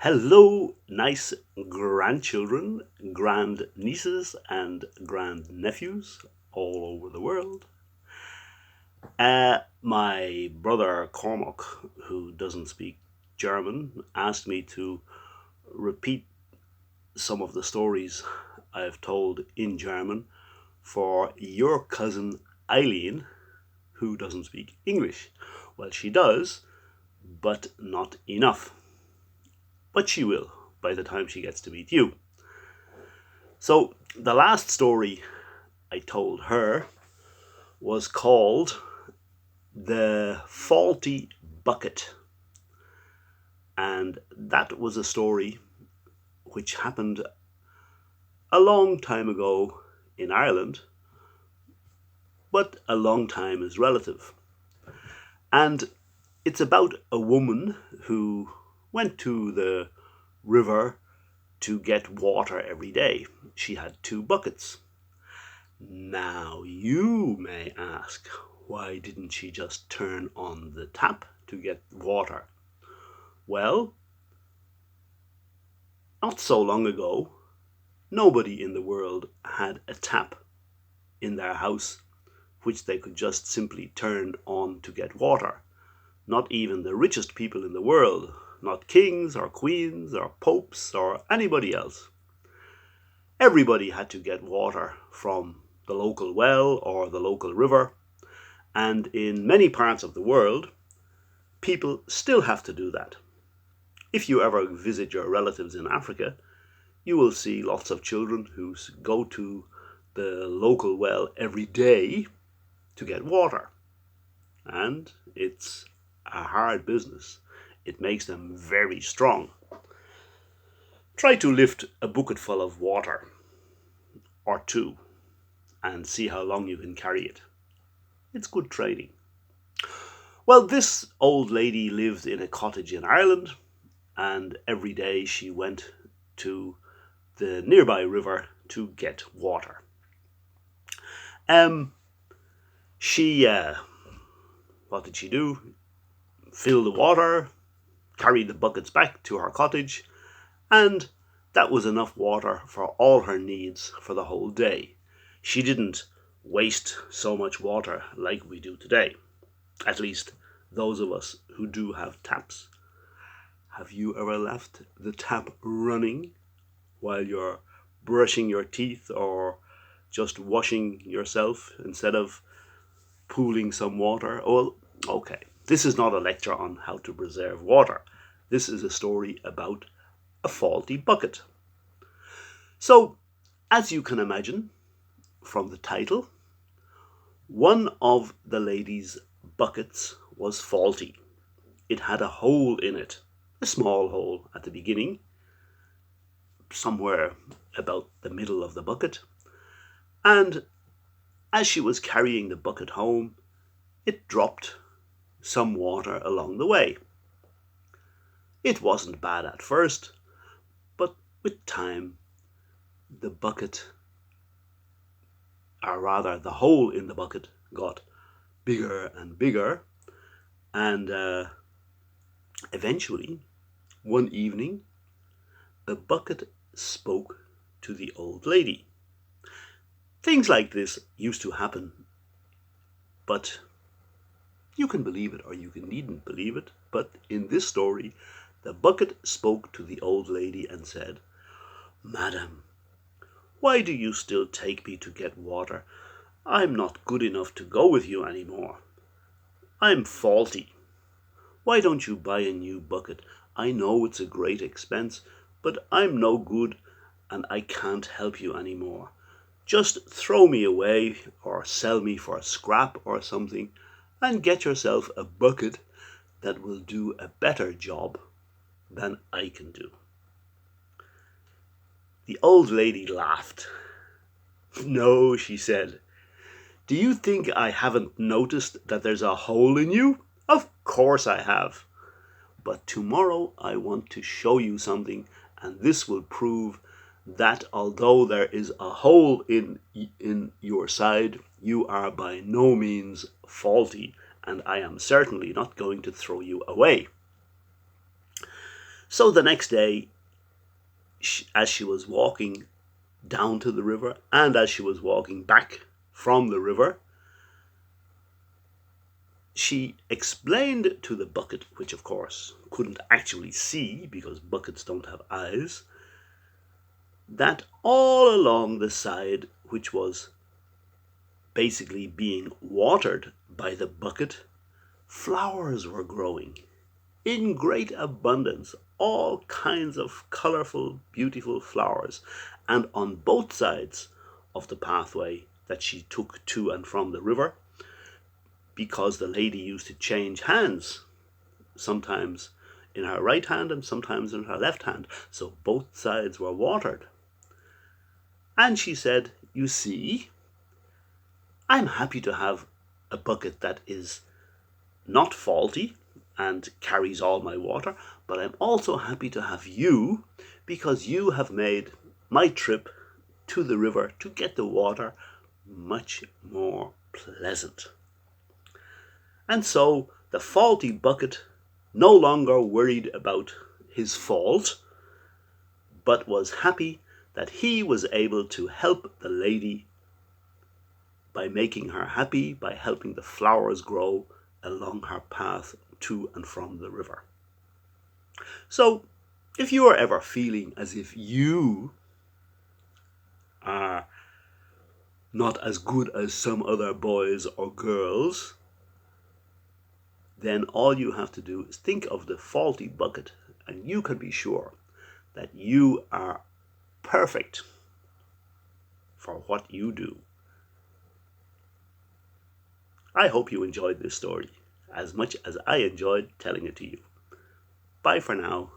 Hello, nice grandchildren, grand nieces, and grand nephews all over the world. My brother Cormac, who doesn't speak German, asked me to repeat some of the stories I've told in German for your cousin Eileen, who doesn't speak English. Well, she does, but not enough. But she will by the time she gets to meet you. So, the last story I told her was called The Faulty Bucket. And that was a story which happened a long time ago in Ireland, but a long time is relative. And it's about a woman who went to the river to get water every day. She had two buckets. Now you may ask, why didn't she just turn on the tap to get water? Well, not so long ago, nobody in the world had a tap in their house which they could just simply turn on to get water. Not even the richest people in the world, not kings or queens or popes or anybody else. Everybody had to get water from the local well or the local river, and in many parts of the world, people still have to do that. If you ever visit your relatives in Africa, you will see lots of children who go to the local well every day to get water. And it's a hard business. It makes them very strong. Try to lift a bucketful of water or two and see how long you can carry it. It's good training. Well, this old lady lived in a cottage in Ireland, and every day she went to the nearby river to get water. She, what did she do? Fill the water, carry the buckets back to her cottage, and that was enough water for all her needs for the whole day. She didn't waste so much water like we do today. At least those of us who do have taps. Have you ever left the tap running while you're brushing your teeth or just washing yourself instead of pooling some water? Oh, okay. This is not a lecture on how to preserve water. This is a story about a faulty bucket. So, as you can imagine from the title, one of the lady's buckets was faulty. It had a hole in it, a small hole at the beginning, somewhere about the middle of the bucket. And as she was carrying the bucket home, it dropped some water along the way. It wasn't bad at first, but with time, the bucket, or rather the hole in the bucket, got bigger and bigger, and eventually, one evening, the bucket spoke to the old lady. Things like this used to happen, but you can believe it or you needn't believe it, but in this story, the bucket spoke to the old lady and said, "Madam, why do you still take me to get water? I'm not good enough to go with you anymore. I'm faulty. Why don't you buy a new bucket? I know it's a great expense, but I'm no good and I can't help you anymore. Just throw me away or sell me for scrap or something and get yourself a bucket that will do a better job than I can do." The old lady laughed. "No," she said. "Do you think I haven't noticed that there's a hole in you? Of course I have. But tomorrow I want to show you something, and this will prove that although there is a hole in your side, you are by no means faulty, and I am certainly not going to throw you away." So the next day, as she was walking down to the river and as she was walking back from the river, she explained to the bucket, which of course couldn't actually see because buckets don't have eyes, that all along the side, which was basically being watered by the bucket, flowers were growing in great abundance, all kinds of colorful, beautiful flowers. And on both sides of the pathway that she took to and from the river, because the lady used to change hands, sometimes in her right hand and sometimes in her left hand, so both sides were watered. And she said, "You see, I'm happy to have a bucket that is not faulty and carries all my water, but I'm also happy to have you because you have made my trip to the river to get the water much more pleasant." And so the faulty bucket no longer worried about his fault, but was happy that he was able to help the lady by making her happy, by helping the flowers grow along her path to and from the river. So, if you are ever feeling as if you are not as good as some other boys or girls, then all you have to do is think of the faulty bucket, and you can be sure that you are perfect for what you do. I hope you enjoyed this story as much as I enjoyed telling it to you. Bye for now.